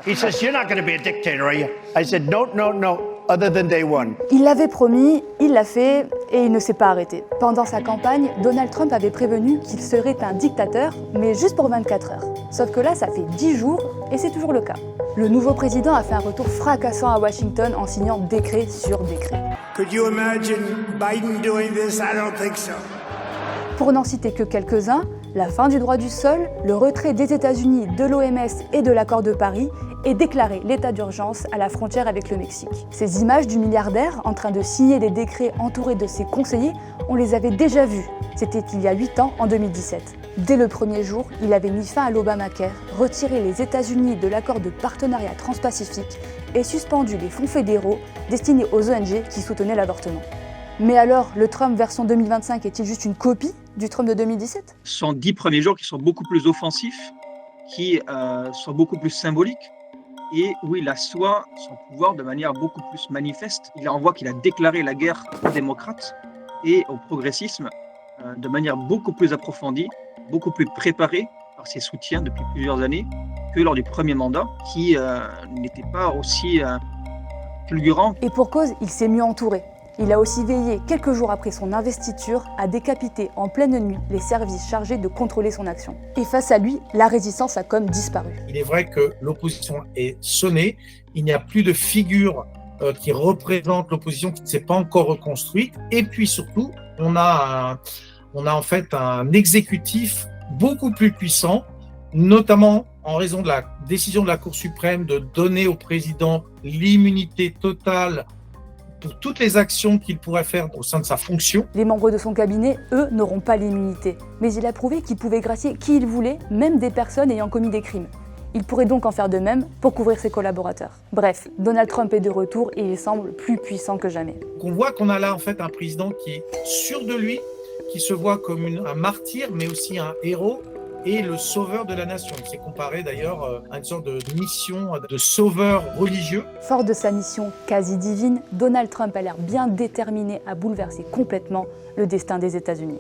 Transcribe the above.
He says, "You're not going to be a dictator, are you?" I said, "No, no, no. Other than day one." Il l'avait promis, il l'a fait et il ne s'est pas arrêté. Pendant sa campagne, Donald Trump avait prévenu qu'il serait un dictateur, mais juste pour 24 heures. Sauf que là, ça fait 10 jours et c'est toujours le cas. Le nouveau président a fait un retour fracassant à Washington en signant décret sur décret. Could you imagine Biden doing this? I don't think so. Pour n'en citer que quelques-uns, la fin du droit du sol, le retrait des États-Unis de l'OMS et de l'accord de Paris et déclarer l'état d'urgence à la frontière avec le Mexique. Ces images du milliardaire en train de signer des décrets entouré de ses conseillers, on les avait déjà vues. C'était il y a 8 ans, en 2017. Dès le premier jour, il avait mis fin à l'Obamacare, retiré les États-Unis de l'accord de partenariat transpacifique et suspendu les fonds fédéraux destinés aux ONG qui soutenaient l'avortement. Mais alors, le Trump version 2025 est-il juste une copie du Trump de 2017 ? Ce sont 10 premiers jours qui sont beaucoup plus offensifs, qui sont beaucoup plus symboliques et où il assoit son pouvoir de manière beaucoup plus manifeste. Il envoie qu'il a déclaré la guerre aux démocrates et au progressisme de manière beaucoup plus approfondie, beaucoup plus préparée par ses soutiens depuis plusieurs années que lors du premier mandat, qui n'était pas aussi fulgurant. Et pour cause, il s'est mieux entouré. Il a aussi veillé, quelques jours après son investiture, à décapiter en pleine nuit les services chargés de contrôler son action. Et face à lui, la résistance a comme disparu. Il est vrai que l'opposition est sonnée, il n'y a plus de figure qui représente l'opposition qui ne s'est pas encore reconstruite, et puis surtout, on a en fait un exécutif beaucoup plus puissant, notamment en raison de la décision de la Cour suprême de donner au président l'immunité totale pour toutes les actions qu'il pourrait faire au sein de sa fonction. Les membres de son cabinet, eux, n'auront pas l'immunité. Mais il a prouvé qu'il pouvait gracier qui il voulait, même des personnes ayant commis des crimes. Il pourrait donc en faire de même pour couvrir ses collaborateurs. Bref, Donald Trump est de retour et il semble plus puissant que jamais. On voit qu'on a là en fait un président qui est sûr de lui, qui se voit comme un martyr, mais aussi un héros et le sauveur de la nation. Il s'est comparé d'ailleurs à une sorte de mission de sauveur religieux. Fort de sa mission quasi divine, Donald Trump a l'air bien déterminé à bouleverser complètement le destin des États-Unis.